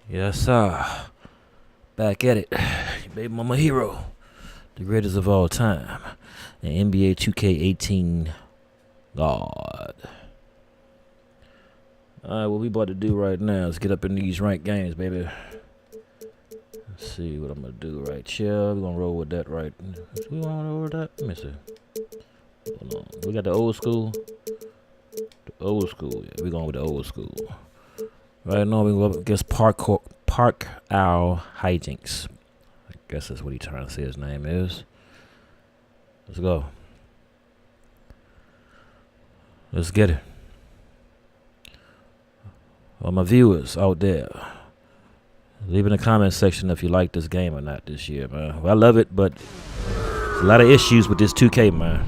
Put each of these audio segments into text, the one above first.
Yes, sir. Back at it. Baby mama hero. The greatest of all time. And NBA 2K18 God. Alright, what we about to do right now is get up in these ranked games, baby. Let's see what I'm going to do right here. We're going to roll with that right. We want to roll with that? Let me see. Hold on. We got the old school. The old school. Yeah, we're going with the old school. Right now, we go up against Park Owl Hijinks. I guess that's what he's trying to say his name is. Let's go. Let's get it. All my viewers out there, leave in the comment section if you like this game or not this year, man. Well, I love it, but there's a lot of issues with this 2K, man.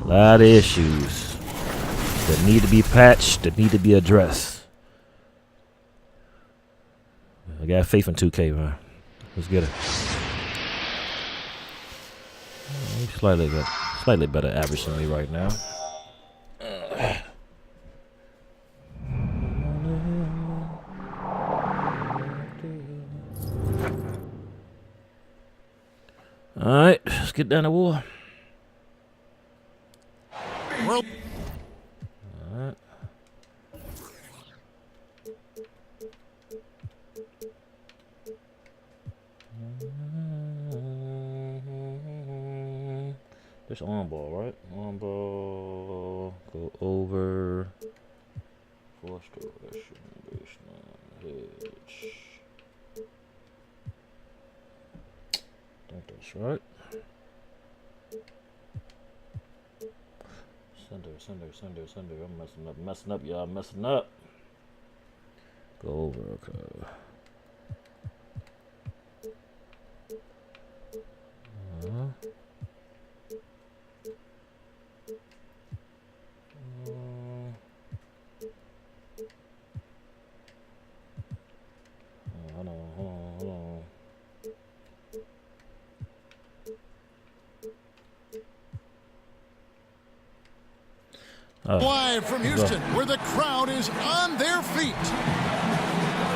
A lot of issues that need to be patched, that need to be addressed. I got faith in 2K, man. Let's get it. Slightly better average than me right now. All right, let's get down to war. All right. This on ball, right? On ball, go over. Forced direction, baseline, hedge. I think that's right. Sender. I'm messing up, y'all. Messing up. Go over, okay. Hold on. Live from Houston, where the crowd is on their feet.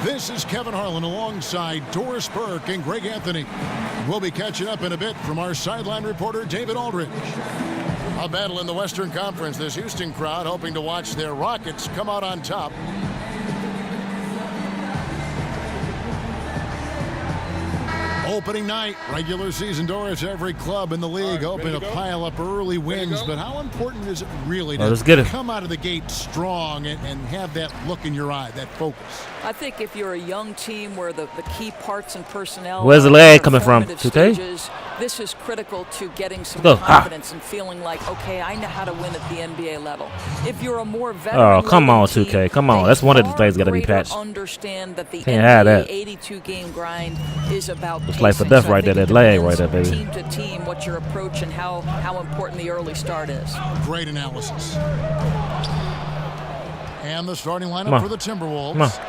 This is Kevin Harlan alongside Doris Burke and Greg Anthony. We'll be catching up in a bit from our sideline reporter, David Aldridge. A battle in the Western Conference. This Houston crowd hoping to watch their Rockets come out on top. Opening night, regular season, Doris, every club in the league hoping to pile up early wins, but how important is it really to come out of the gate strong and have that look in your eye, that focus? I think if you're a young team where the key parts and personnel Where's the lag coming from? 2K? Stages, this is critical to getting some confidence and feeling like, okay, I know how to win at the NBA level. If you're a more veteran, come on, 2K, come on. That's one of the things got to be patched. Understand that the Can't have that. 82 game grind is about it's life or death right there, that lag right there, baby. Team to team, what your approach and how important the early start is. Great analysis. And the starting lineup for the Timberwolves.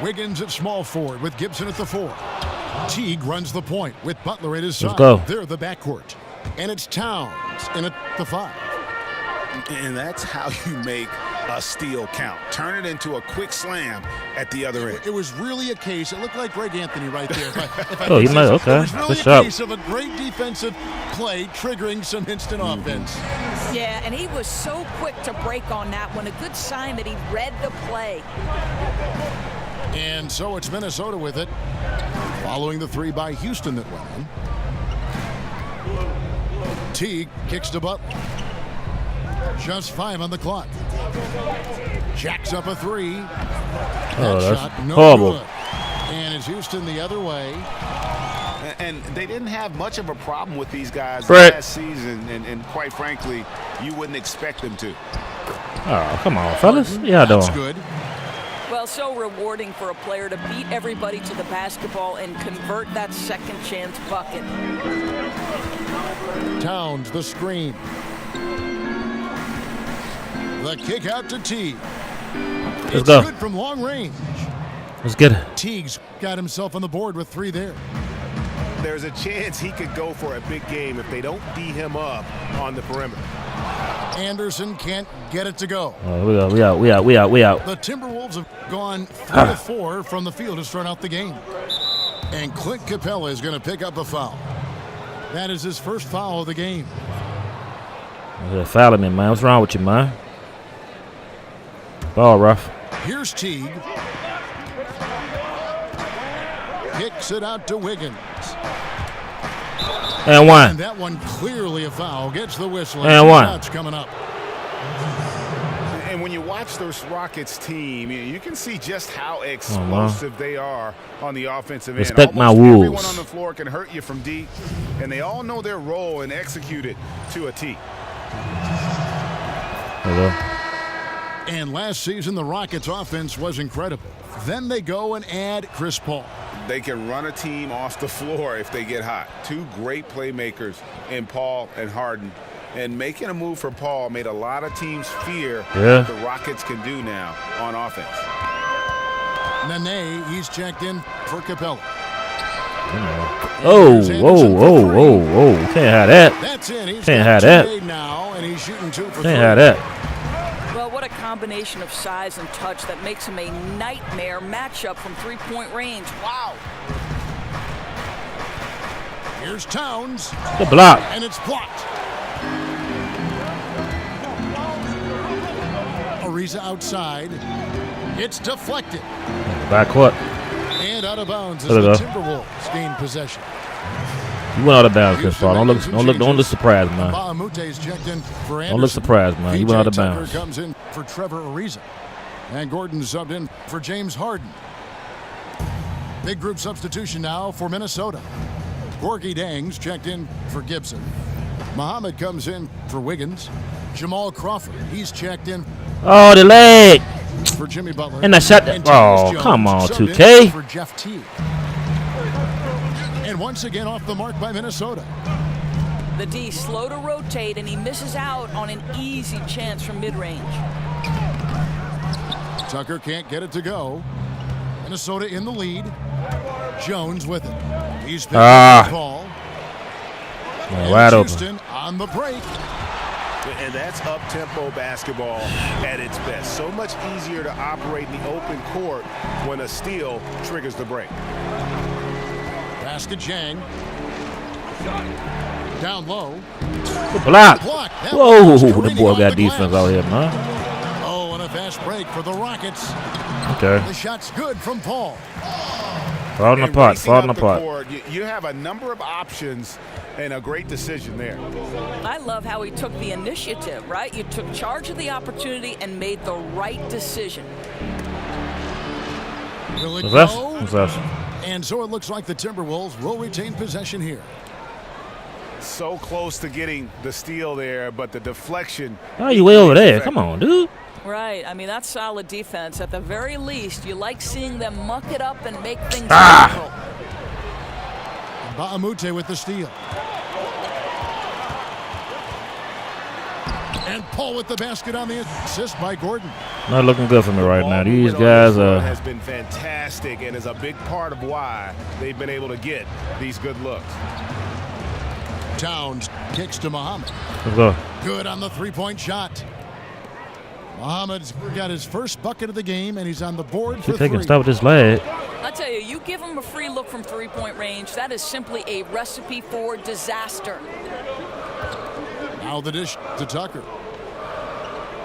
Wiggins at small forward with Gibson at the 4. Teague runs the point with Butler at his side. Let's go. They're the backcourt. And it's Towns in at the 5. And that's how you make a steal count. Turn it into a quick slam at the other end. It was really a case. It looked like Greg Anthony right there. Oh, you might. Okay. It was really a case of a great defensive play triggering some instant offense. Yeah, and he was so quick to break on that one. A good sign that he read the play. And so it's Minnesota with it, following the 3 by Houston that went in. Teague kicks to Butler. Just 5 on the clock. Jacks up a 3. That shot, no horrible. Good. And it's Houston the other way. And they didn't have much of a problem with these guys last season, and quite frankly, you wouldn't expect them to. Oh, come on, fellas. Yeah, that's good. Well, so rewarding for a player to beat everybody to the basketball and convert that second chance bucket. Towns, the screen. The kick out to Teague. Let's go. Good from long range. Let's get it. Teague's got himself on the board with 3 there. There's a chance he could go for a big game if they don't D him up on the perimeter. Anderson can't get it to go. We out. The Timberwolves have gone 3 of 4 from the field to start out the game. And Clint Capella is going to pick up a foul. That is his first foul of the game. Fouling me, man. What's wrong with you, man? Ball rough. Here's Teague. Kicks it out to Wiggins. And one. And that one clearly a foul. Gets the whistle. And one. Shots coming up. And when you watch this Rockets team, you can see just how explosive they are on the offensive end. Respect my Almost rules. Everyone on the floor can hurt you from deep, and they all know their role and execute it to a T. Hello. And last season, the Rockets' offense was incredible. Then they go and add Chris Paul. They can run a team off the floor if they get hot. Two great playmakers in Paul and Harden. And making a move for Paul made a lot of teams fear what the Rockets can do now on offense. Nene, he's checked in for Capella. Oh. Can't have that. That's it. He's Can't got have that. 2 now, and he's shooting 2 for 3. Can't have that. Well, what a combination of size and touch that makes him a nightmare matchup from three-point range. Wow. Here's Towns. Good block. And it's blocked. Ariza outside. It's deflected. Back court. And out of bounds as There we the go. Timberwolves gain possession. You went out of bounds, Chris Paul. Don't look surprised, man. Baamute's checked in for Anderson. Don't look surprised, man. You went out of bounds. Tucker comes in for Trevor Ariza. And Gordon subbed in for James Harden. Big group substitution now for Minnesota. Gorgie Dang's checked in for Gibson. Muhammad comes in for Wiggins. Jamal Crawford, he's checked in Oh, the leg. for Jimmy Butler. And I shot that. And Tyus Oh, Jones come on, subbed in 2K. For Jeff Teague. And once again off the mark by Minnesota. The D slow to rotate, and he misses out on an easy chance from mid-range. Tucker can't get it to go. Minnesota in the lead. Jones with it. He's picked up the ball. Man, wide open. Houston on the break. And that's up-tempo basketball at its best. So much easier to operate in the open court when a steal triggers the break. Basket Jang. Down low. Good block. Block. That Whoa, was the screening boy off got the defense glass. out here, man. Oh, and a fast break for the Rockets. Okay. The shot's good from Paul. Falling And apart. racing Falling up the apart. court, you have a number of options and a great decision there. I love how he took the initiative, right? You took charge of the opportunity and made the right decision. Will it What's that? go? What's that? And so it looks like the Timberwolves will retain possession here. So close to getting the steal there, but the deflection. Oh, you way over there. Come on, dude. Right. I mean, that's solid defense. At the very least, you like seeing them muck it up and make things Ah! difficult. Baamute with the steal. And Paul with the basket on the assist by Gordon. Not looking good for me right now. Ball These movement on guys this run are. has been fantastic and is a big part of why they've been able to get these good looks. Towns kicks to Muhammad. Let's go. Good on the three-point shot. Muhammad's got his first bucket of the game, and he's on the board for They can 3. stop with this leg. I tell you, you give him a free look from three-point range, that is simply a recipe for disaster. Now the dish to Tucker.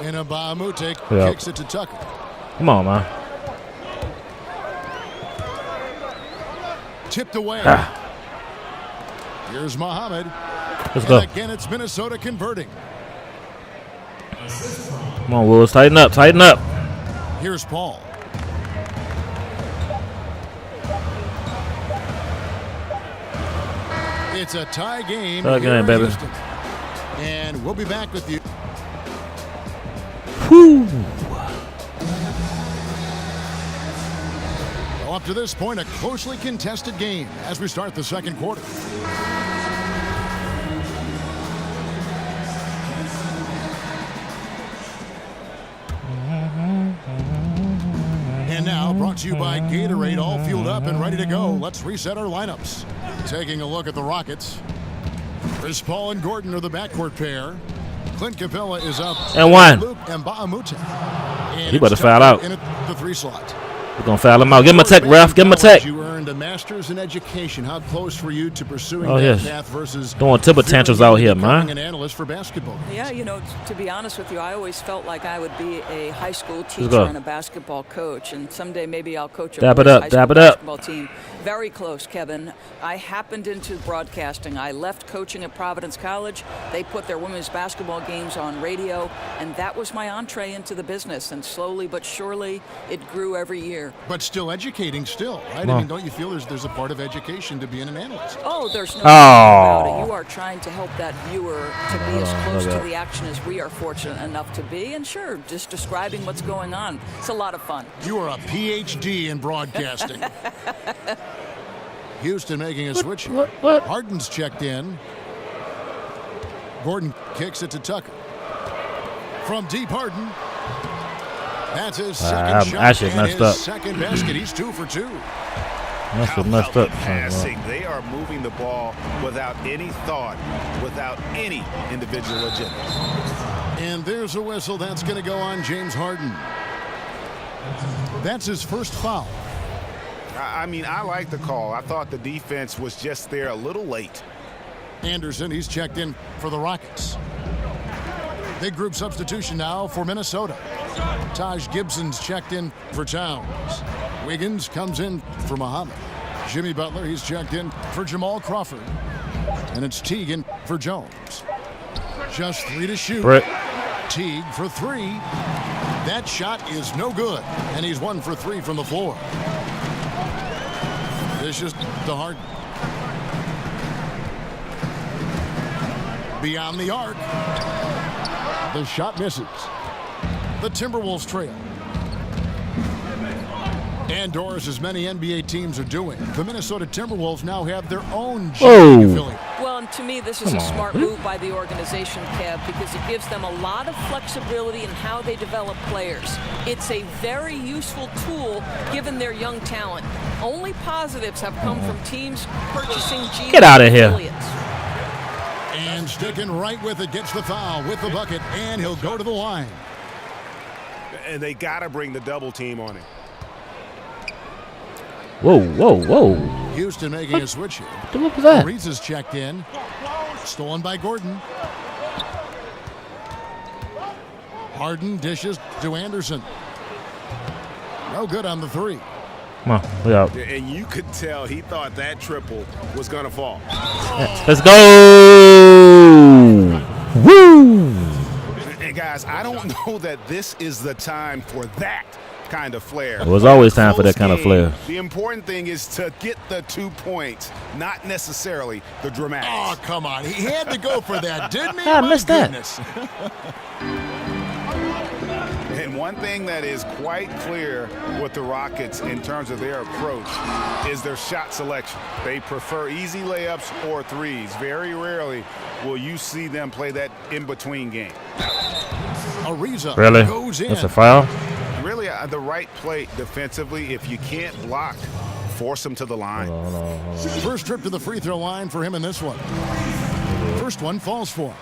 And Baamute Yeah. kicks it to Tucker. Come on, man. Tipped away. Here's Muhammad. Let's go. And again, it's Minnesota converting. Come on, Wolves. Tighten up. Tighten up. Here's Paul. It's a tie game. Tie here game, in baby. Houston. And we'll be back with you. Whew. Well, up to this point, a closely contested game as we start the second quarter. And now, brought to you by Gatorade, all fueled up and ready to go. Let's reset our lineups. Taking a look at the Rockets. Chris Paul and Gordon are the backcourt pair. Clint Capella is up. And one. Luke Mbamute. He better foul out. In the 3 slot. We're going to foul him out. Give him a tech, ref. Give him a tech. You earned a master's in education. How close were you to pursuing Oh, that yes. path versus Throwing temper tantrums out here, man. becoming an analyst for basketball? Yeah, you know, to be honest with you, I always felt like I would be a high school go. teacher and a basketball coach, and someday maybe I'll coach a Dap it boys' up, high school dap it up. basketball team. Very close, Kevin. I happened into broadcasting. I left coaching at Providence College. They put their women's basketball games on radio, and that was my entree into the business. And slowly but surely, it grew every year. But still educating still, right? I mean, don't you feel there's a part of education to being an analyst? Oh, there's no doubt about Oh. it. You are trying to help that viewer to be as close to the action as we are fortunate enough to be. And sure, just describing what's going on. It's a lot of fun. You are a PhD in broadcasting. Houston making a switch. What? Harden's checked in. Gordon kicks it to Tucker. From deep, Harden. That's his second shot actually and messed his up. second basket. He's 2 for 2. That's How what messed about up. the passing? They are moving the ball without any thought, without any individual agenda. And there's a whistle. That's going to go on James Harden. That's his first foul. I mean, I like the call. I thought the defense was just there a little late. Anderson, he's checked in for the Rockets. Big group substitution now for Minnesota. Taj Gibson's checked in for Towns. Wiggins comes in for Muhammad. Jimmy Butler, he's checked in for Jamal Crawford. And it's Teague in for Jones. Just 3 to shoot. Brett. Teague for 3. That shot is no good. And he's 1 for 3 from the floor. Dishes to Harden. Beyond the arc. The shot misses. The Timberwolves trail. And Doris, as many NBA teams are doing, the Minnesota Timberwolves now have their own Whoa. affiliate. Well, and to me, this is a smart move by the organization, Kev, because it gives them a lot of flexibility in how they develop players. It's a very useful tool given their young talent. Only positives have come from teams purchasing G Get outta here. affiliates. And sticking right with it, gets the foul with the bucket, and he'll go to the line. And they got to bring the double team on him. Whoa, whoa, whoa. Houston making a switch here. What was that? Reeves is checked in. Stolen by Gordon. Harden dishes to Anderson. No good on the 3. Come on, we out. And you could tell he thought that triple was going to fall. Let's go. Woo. And guys, I don't know that this is the time for that kind of flair. It was always time for that kind of flair. The important thing is to get the 2 points, not necessarily the dramatics. Oh, come on. He had to go for that, didn't he? I My missed that. goodness. And one thing that is quite clear with the Rockets in terms of their approach is their shot selection. They prefer easy layups or threes. Very rarely will you see them play that in-between game. Ariza Really? goes in. That's a foul? Really, the right play defensively, if you can't block, force them to the line. Hold on. First trip to the free throw line for him in this one. First one falls for him.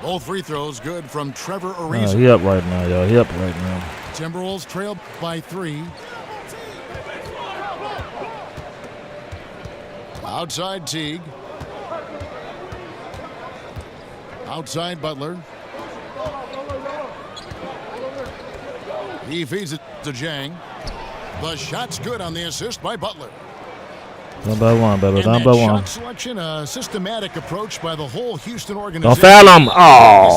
Both free throws good from Trevor Ariza. He up right now, y'all. He up right now. Timberwolves trail by 3. Outside Teague. Outside Butler. He feeds it to Jang. The shot's good on the assist by Butler. Down by 1, baby. And Down that by shot 1. selection, a systematic approach by the whole Houston organization. Don't foul him. As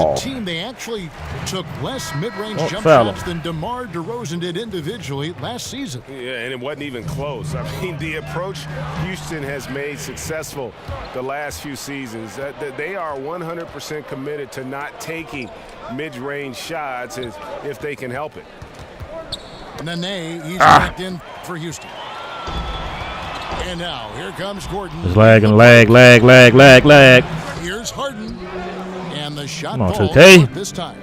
Oh. a team, they actually took less mid-range Don't jump foul shots than DeMar DeRozan did individually last season. Yeah, and it wasn't even close. I mean, the approach Houston has made successful the last few seasons, that they are 100% committed to not taking mid-range shots if they can help it. Nene, he's backed in for Houston. And now, here comes Gordon. Just lag. Here's Harden. And the shot Come on, falls 2K. short this time.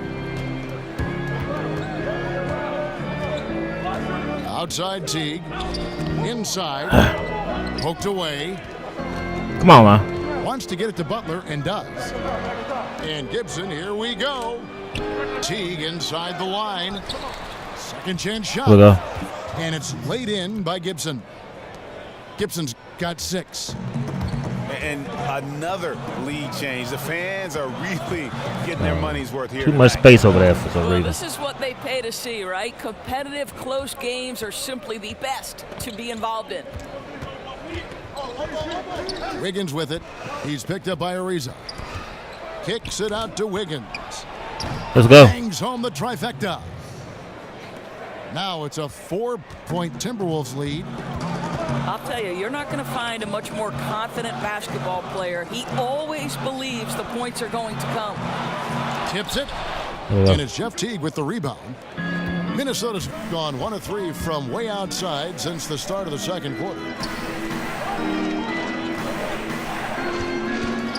Outside Teague. Inside. Poked away. Come on, man. wants to get it to Butler and does. And Gibson, here we go. Teague inside the line. Second chance shot. Here we go. And it's laid in by Gibson. Gibson's got 6. And another lead change. The fans are really getting their money's worth here Too much tonight. space over there for some Well, reason. this is what they pay to see, right? Competitive, close games are simply the best to be involved in. Wiggins with it. He's picked up by Ariza. Kicks it out to Wiggins. Let's go. Bangs home the trifecta. Now it's a 4-point Timberwolves lead. I'll tell you, you're not going to find a much more confident basketball player. He always believes the points are going to come. Tips it. Yeah. And it's Jeff Teague with the rebound. Minnesota's gone 1 of 3 from way outside since the start of the second quarter.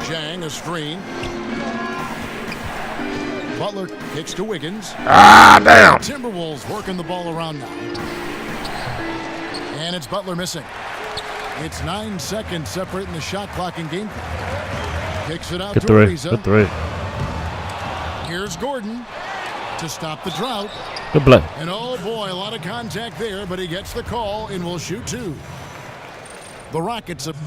Zhang, a screen. Butler kicks to Wiggins. Ah, damn. Timberwolves working the ball around now. And it's Butler missing. It's 9 seconds separating the shot clock and game clock. Kicks it out Good to three. Ariza. Good three. Here's Gordon to stop the drought. Good play. And oh boy, a lot of contact there, but he gets the call and will shoot 2. The Rockets have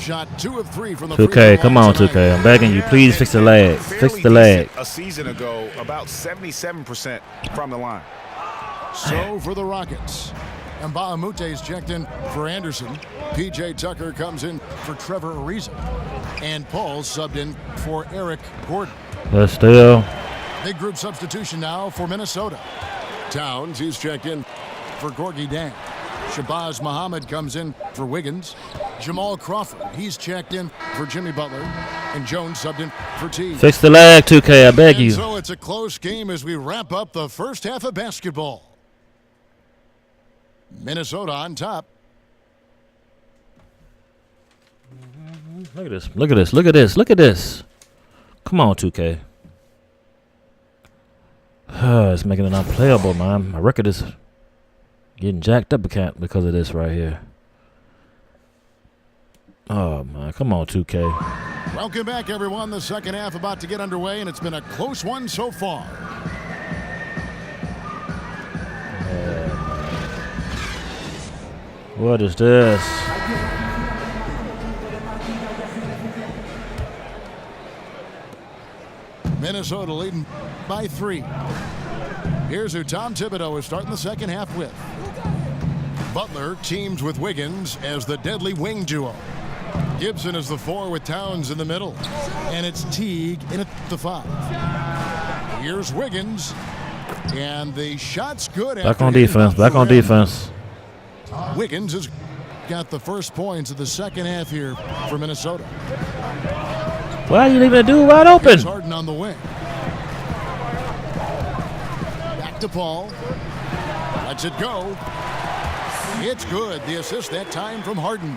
shot 2 of 3 from the free throw 2K, line come on, tonight. 2K. I'm begging you. Please fix the leg. Fix the leg. A season ago, about 77% from the line. So for the Rockets, Mbaamute's checked in for Anderson. P.J. Tucker comes in for Trevor Ariza. And Paul subbed in for Eric Gordon. Let's still. Big group substitution now for Minnesota. Towns, he's checked in for Gorgie Dang. Shabazz Muhammad comes in for Wiggins. Jamal Crawford, he's checked in for Jimmy Butler. And Jones subbed in for Teague. Fix the leg, 2K. I beg And you. so it's a close game as we wrap up the first half of basketball. Minnesota on top. Look at this. Look at this. Look at this. Look at this. Come on, 2K. It's making it unplayable, man. My record is getting jacked up because of this right here. Oh, man. Come on, 2K. Welcome back, everyone. The second half about to get underway, and it's been a close one so far. What is this? Minnesota leading by 3. Here's who Tom Thibodeau is starting the second half with. Butler teams with Wiggins as the deadly wing duo. Gibson is the 4 with Towns in the middle. And it's Teague in at the 5. Here's Wiggins. And the shot's good. Back on defense. Back on defense. Wiggins has got the first points of the second half here for Minnesota. Why are you leaving the dude wide open? Here's Harden on the wing. Back to Paul. Lets it go. It's good. The assist that time from Harden.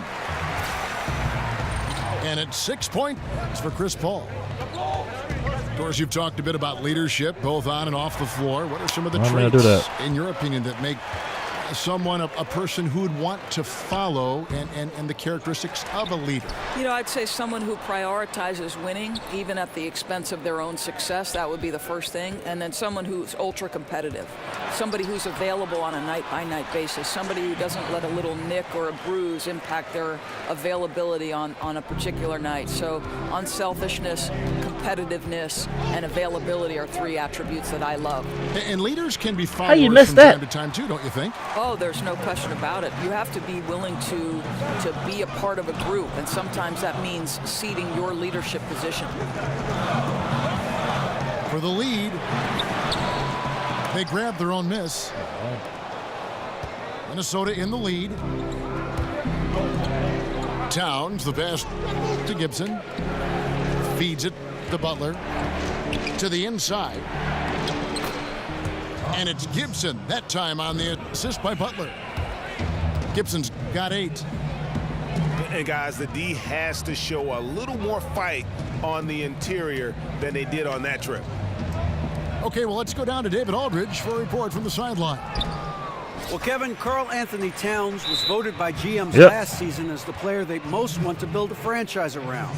And it's 6 points for Chris Paul. Of course, you've talked a bit about leadership, both on and off the floor. What are some of the I'm gonna do traits, that. in your opinion, that make someone a person who would want to follow and the characteristics of a leader? You know, I'd say someone who prioritizes winning, even at the expense of their own success. That would be the first thing. And then someone who's ultra competitive. Somebody who's available on a night-by-night basis. Somebody who doesn't let a little nick or a bruise impact their availability on a particular night. So unselfishness, competitiveness, and availability are 3 attributes that I love. And leaders can be you followers miss from that? time to time, too, don't you think? Oh, there's no question about it. You have to be willing to be a part of a group, and sometimes that means ceding your leadership position. For the lead, they grab their own miss. Minnesota in the lead. Towns, the pass to Gibson. Feeds it to Butler. To the inside. And it's Gibson, that time on the assist by Butler. Gibson's got 8. And guys, the D has to show a little more fight on the interior than they did on that trip. Okay, well, let's go down to David Aldridge for a report from the sideline. Well, Kevin, Karl Anthony Towns was voted by GMs Yep. last season as the player they most want to build a franchise around.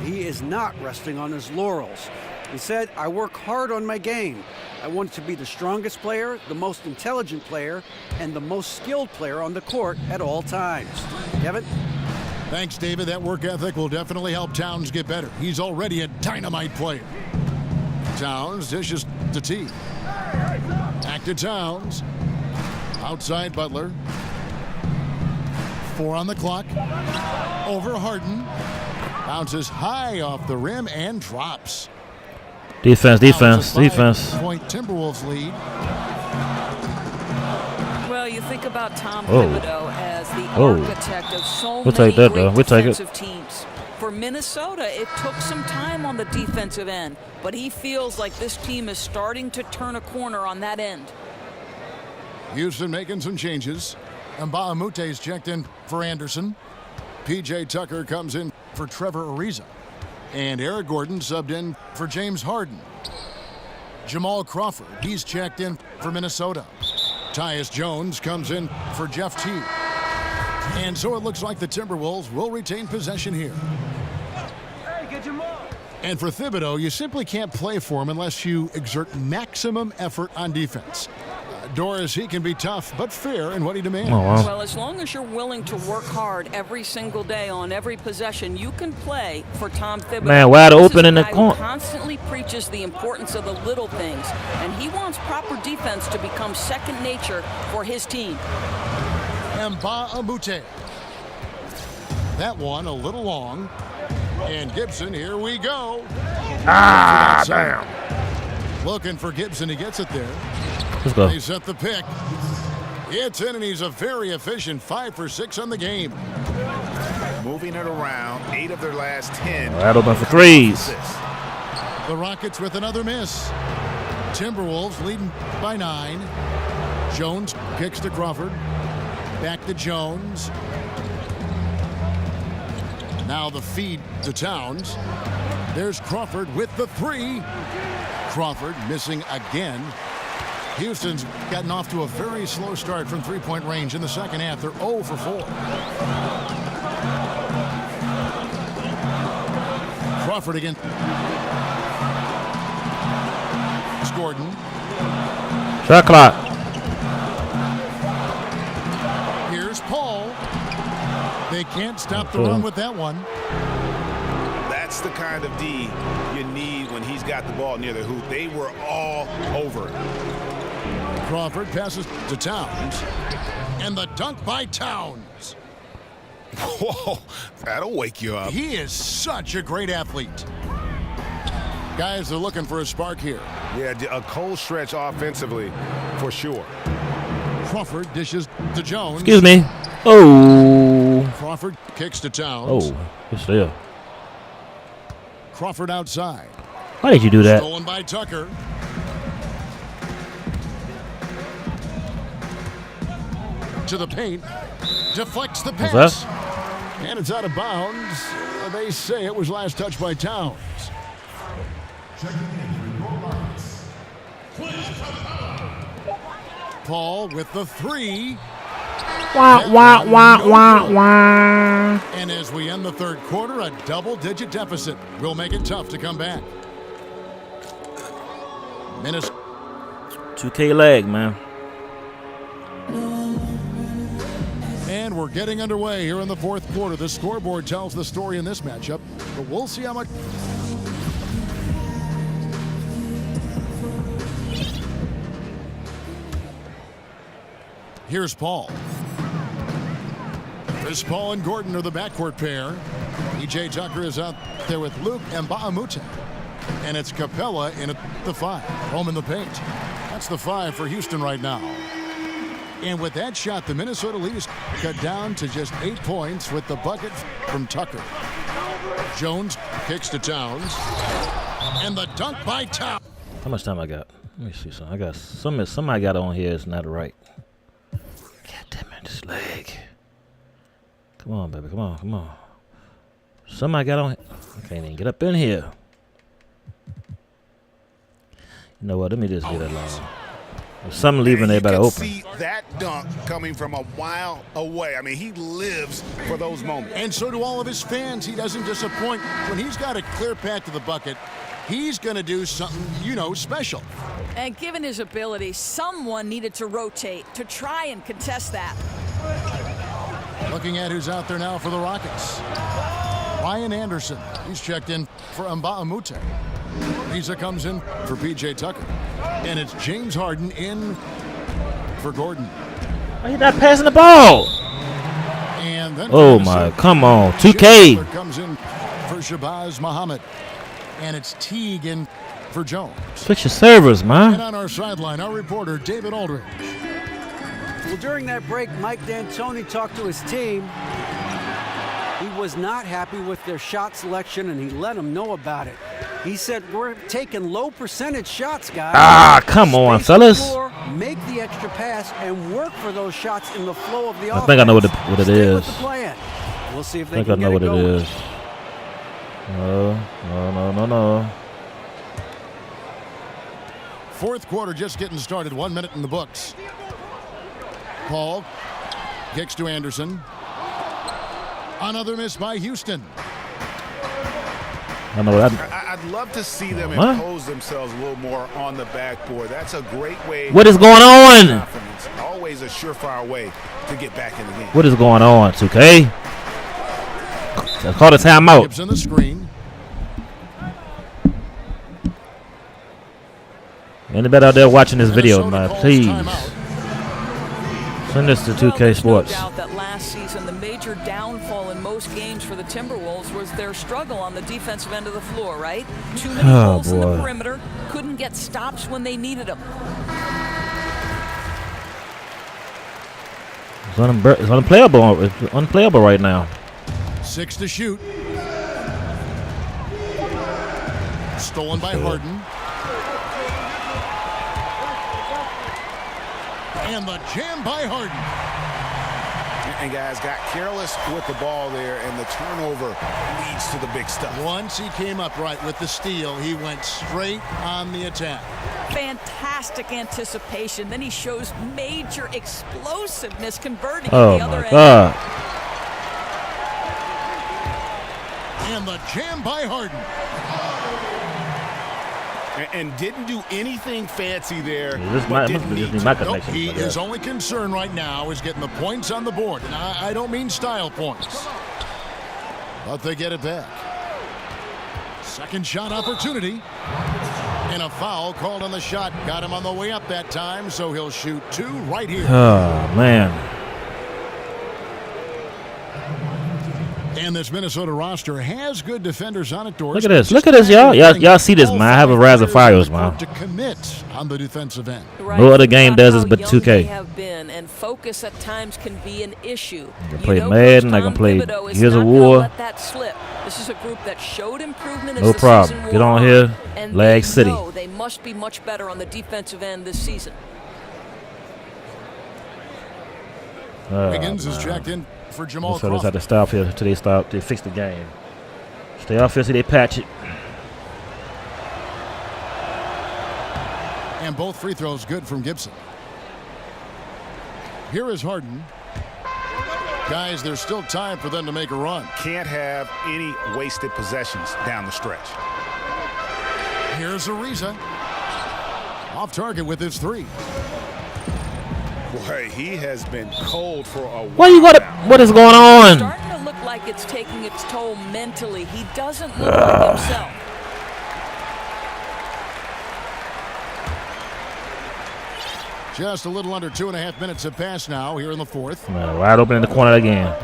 he is not resting on his laurels. He said, I work hard on my game. I want to be the strongest player, the most intelligent player, and the most skilled player on the court at all times. Kevin? Thanks, David. That work ethic will definitely help Towns get better. He's already a dynamite player. Towns dishes to T. Back to Towns. Outside Butler. 4 on the clock. Over Harden. Bounces high off the rim and drops. Defense. Point Timberwolves lead. Well, you think about Tom Thibodeau as the architect of so We'll many take that, great though. We'll take it. defensive teams. For Minnesota, it took some time on the defensive end, but he feels like this team is starting to turn a corner on that end. Houston making some changes. Mbah-a-Moute's checked in for Anderson. P.J. Tucker comes in for Trevor Ariza. And Eric Gordon subbed in for James Harden. Jamal Crawford, he's checked in for Minnesota. Tyus Jones comes in for Jeff Teague. And so it looks like the Timberwolves will retain possession here. And for Thibodeau, you simply can't play for him unless you exert maximum effort on defense. Doris, he can be tough but fair in what he demands. Oh, wow. Well, as long as you're willing to work hard every single day on every possession, you can play for Tom Thibodeau. Man, wide This open is in a the guy who corner. constantly preaches the importance of the little things, and he wants proper defense to become second nature for his team. Mbah-a-Moute. That one a little long. And Gibson, here we go. Damn. Looking for Gibson, he gets it there. Let's go. They set the pick. It's in, and he's a very efficient 5 for 6 on the game. Moving it around, 8 of their last 10. Wide open for threes. The Rockets with another miss. Timberwolves leading by 9. Jones kicks to Crawford. Back to Jones. Now the feed to Towns. There's Crawford with the 3. Crawford missing again. Houston's gotten off to a very slow start from three-point range in the second half. They're 0 for 4. Crawford again. It's Gordon. Shot clock. Here's Paul. They can't stop the run with that one. That's the kind of D you need when he's got the ball near the hoop. They were all over it. Crawford passes to Towns. And the dunk by Towns. Whoa, that'll wake you up. He is such a great athlete. Guys are looking for a spark here. Yeah, a cold stretch offensively for sure. Crawford dishes to Jones. Excuse me. Oh. Crawford kicks to Towns. Oh. It's there. Crawford outside. Why did you do that? Stolen by Tucker. To the paint. Deflects the pass. And it's out of bounds. They say it was last touched by Towns. Paul with the 3. And as we end the third quarter, a double-digit deficit will make it tough to come back. Minnesota. 2K leg, man. And we're getting underway here in the fourth quarter. The scoreboard tells the story in this matchup, but we'll see how much. Here's Paul. Chris Paul and Gordon are the backcourt pair. P.J. Tucker is out there with Luke Mbah-a-Moute. And it's Capella in at the 5. Home in the paint. That's the 5 for Houston right now. And with that shot, the Minnesota lead is cut down to just 8 points with the bucket from Tucker. Jones kicks to Towns. And the dunk by Towns. How much time I got? Let me see something. I got something I got on here is not right. God damn it, this leg. Come on, baby. Come on, come on. Something I got on here. I can't even get up in here. You know what? Let me just get it long. Some leaving everybody you open. can see that dunk coming from a mile away. I mean, he lives for those moments. And so do all of his fans. He doesn't disappoint. When he's got a clear path to the bucket, he's going to do something, special. And given his ability, someone needed to rotate to try and contest that. Looking at who's out there now for the Rockets. Ryan Anderson. He's checked in for Mbamute. Visa comes in for P.J. Tucker. And it's James Harden in for Gordon. Why you not passing the ball? And then Oh, my. Come on. 2K. Taylor comes in for Shabazz Muhammad. And it's Teague in for Jones. Switch your servers, And man. on our sideline, our reporter, David Aldridge. Well, during that break, Mike D'Antoni talked to his team. He was not happy with their shot selection, and he let them know about it. He said, we're taking low percentage shots, guys. Ah, come on, Space the fellas. floor, make the extra pass, and work for those shots in the flow of the I offense. think I know what it Stay is. with the plan. We'll see if I they think I can know get what it it going. is. No. Fourth quarter just getting started. 1 minute in the books. Paul kicks to Anderson. Another miss by Houston. I know that. I'd love to see them What? impose themselves a little more on the backboard. That's a great way. What is going on? Confidence. Always a surefire way to get back in the game. What is going on, 2K? Call the timeout. Gibson the screen. Anybody out there watching this video, Minnesota man, calls please timeout. send this to Well, 2K there's Sports. No doubt that last season, the major downfall in most games for the Timberwolves was their struggle on the defensive end of the floor, right? Too many Oh, holes in the boy. perimeter, couldn't get stops when they needed them. It's unplayable. It's unplayable right now. 6 to shoot. Stolen by Harden. And the jam by Harden. And guys got careless with the ball there, and the turnover leads to the big stuff. Once he came up right with the steal, he went straight on the attack. Fantastic anticipation. Then he shows major explosiveness converting Oh at the other my end. God. And the jam by Harden. And didn't do anything fancy there. This but must didn't be just need be my to. Nope, connection. his only concern right now is getting the points on the board. And I don't mean style points. But they get it back. Second shot opportunity. And a foul called on the shot. Got him on the way up that time, so he'll shoot 2 right here. Oh, man. And this Minnesota roster has good defenders on it, Doris. Look at this. Look at this, y'all. Y'all see this, man. I have a rise of fires, man. To commit on the defensive end. Right. No other Think game about does this how but young 2K. they have been, and focus at times can be an issue. I can You play know, Madden, Coach I can Tom play Thibodeau is Gears of not gonna War. let that slip. This is a group that showed improvement as No the problem. season Get wore on here, and Lag they City. know they must be much better on the defensive end this season. Wiggins is checked in for Jamal So they had Crawford. to stop here till they stop. They fix the game. Stay offensive. They patch it. And both free throws good from Gibson. Here is Harden. Guys, there's still time for them to make a run. Can't have any wasted possessions down the stretch. Here's Ariza. Off target with his 3. Boy, he has been cold for a while. Why you got it? now. What is going on? Starting to look like it's taking its toll mentally. He doesn't look like himself. Just a little under 2.5 minutes have passed now here in the fourth. Man, wide open in the corner again.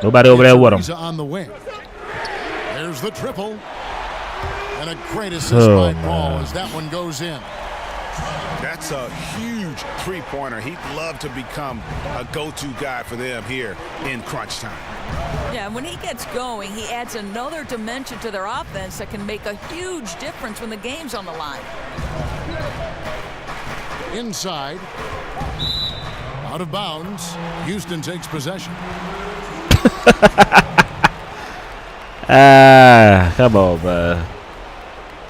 Nobody over there with him. Ariza on the wing. There's the triple. And a great assist Oh, by Paul man. as that one goes in. That's a huge three-pointer. He'd love to become a go-to guy for them here in crunch time. Yeah, when he gets going, he adds another dimension to their offense that can make a huge difference when the game's on the line. Inside. Out of bounds. Houston takes possession. Ah, come on, man.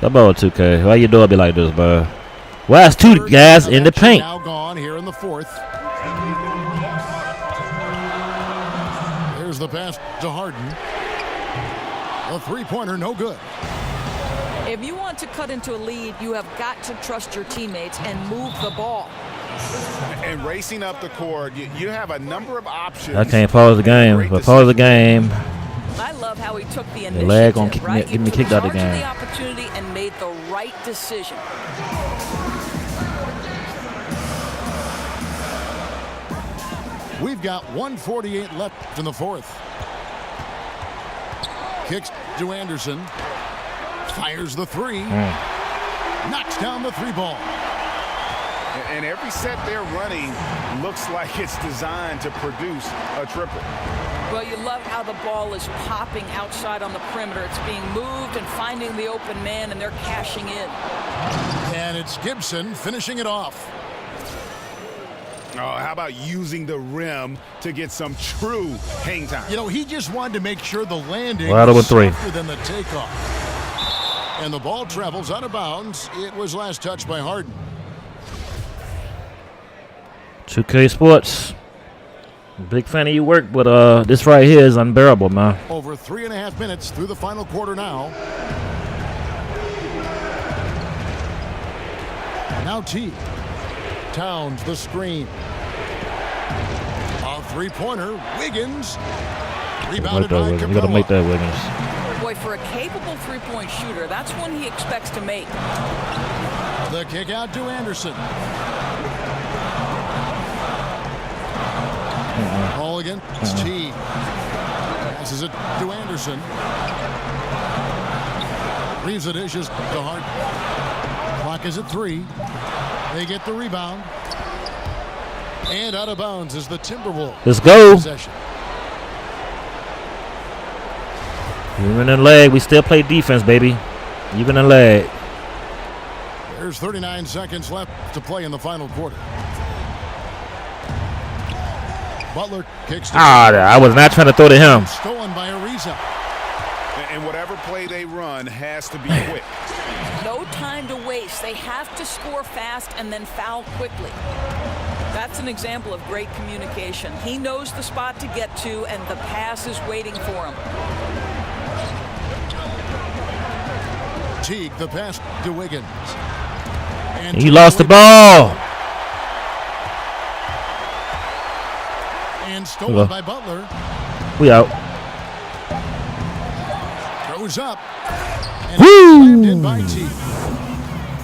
Come on, 2K. Why you doing me like this, man? Well, that's two guys in the paint. Now gone here in the fourth. There's the pass to Harden. A three-pointer, no good. If you want to cut into a lead, you have got to trust your teammates and move the ball. And racing up the court, you have a number of options. I can't pause the game. But pause the game. I love how he took the The initiative. leg gonna right? get me kicked out of the He took game. charge of the opportunity and made the right decision. We've got 1:48 left in the fourth. Kicks to Anderson. Fires the three. Knocks down the three ball. And every set they're running looks like it's designed to produce a triple. Well, you love how the ball is popping outside on the perimeter. It's being moved and finding the open man, and they're cashing in. And it's Gibson finishing it off. Oh, how about using the rim to get some true hang time? You know, he just wanted to make sure the landing Wide open was three. softer than the takeoff. And the ball travels out of bounds. It was last touched by Harden. 2K Sports. Big fan of your work, but this right here is unbearable, man. Over 3.5 minutes through the final quarter now. Now T. Towns the screen. A three-pointer. Wiggins. Rebounded by You gotta make Capella. that, Wiggins. Boy, for a capable three-point shooter, that's one he expects to make. The kick out to Anderson. Ball again. It's T. Passes it to Anderson. Leaves the dishes to Hart. Clock is at 3. They get the rebound. And out of bounds is the Timberwolves. Let's go. Possession. Even in leg, we still play defense, baby. Even in leg. There's 39 seconds left to play in the final quarter. Butler kicks to I was not trying to throw to him. stolen by Ariza. And whatever play they run has to be quick. No time to waste. They have to score fast and then foul quickly. That's an example of great communication. He knows the spot to get to, and the pass is waiting for him. Teague, the pass to Wiggins. And He lost the ball. And stolen Hello. by Butler. We out. Goes up. And Woo! slammed in by Teague.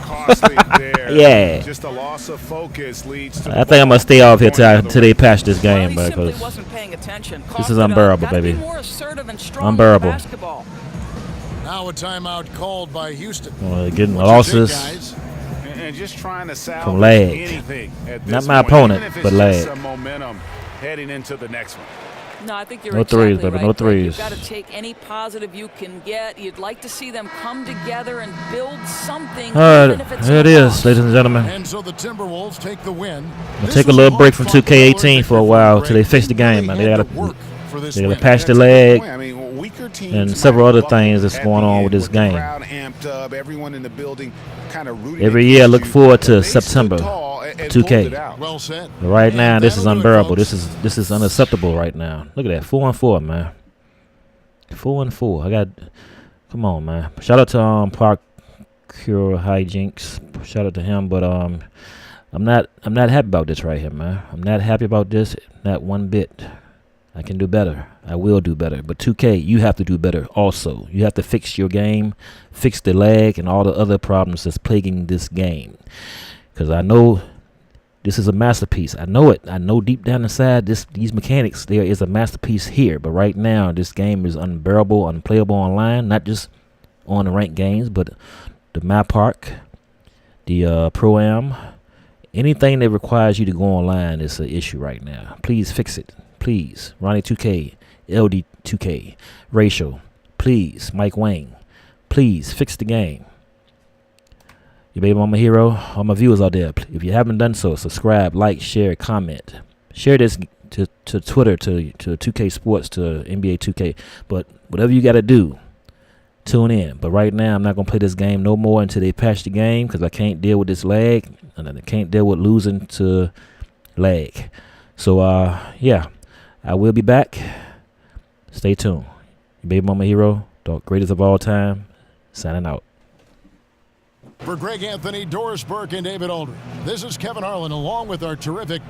Costly there. Yeah. Just a loss of focus leads to. I think I'm gonna stay off here till they patch this Well, game, he man, simply because wasn't paying attention. this Coughed is it up. unbearable, Gotta be baby. more assertive and strong Unbearable. with the basketball. Now a timeout called by Houston. getting What's your losses. take, guys? And just trying to salvage From lag. anything at this Not my point, opponent, even if it's but just lag. some momentum heading into the next one. No, I think you're No exactly threes, baby, right. no Greg. threes. You've got to take any positive you can get. You'd like to see them come together and build something, All right, even if it's here it a is, loss. ladies and gentlemen. And so the Timberwolves take the win. We'll This take a was little break from hard-fought 2K18 for a victory while Greg. till they fix the game, man. They Really gotta had to work for this they gotta win. patch the That's a good leg. point. I mean, weaker teams and might several other buckle things that's at going the on end with this the game. crowd amped up, everyone in the building kind of rooting Every year, I against look you. forward to They stood September tall and 2K. pulled it out. Well said. But right And now, this is that'll do it, unbearable. folks. This is unacceptable right now. Look at that, 4-4, man. 4-4. Come on, man. Shout out to Park Cure Hijinks. Shout out to him, but I'm not happy about this right here, man. I'm not happy about this, not one bit. I can do better. I will do better. But 2K, you have to do better also. You have to fix your game, fix the lag, and all the other problems that's plaguing this game. Because I know this is a masterpiece. I know it. I know deep down inside these mechanics, there is a masterpiece here. But right now, this game is unbearable, unplayable online. Not just on the ranked games, but the map park, the Pro-Am. Anything that requires you to go online is an issue right now. Please fix it. Please. Ronnie 2K, LD 2K, Rachel. Please. Mike Wang. Please fix the game. Your baby mama hero, all my viewers out there. If you haven't done so, subscribe, like, share, comment. Share this to Twitter, to 2K Sports, to NBA 2K. But whatever you got to do, tune in. But right now, I'm not going to play this game no more until they patch the game because I can't deal with this lag. And I can't deal with losing to lag. So, yeah, I will be back. Stay tuned. Baby Mama Hero, the greatest of all time, signing out. For Greg Anthony, Doris Burke, and David Aldridge, this is Kevin Harlan along with our terrific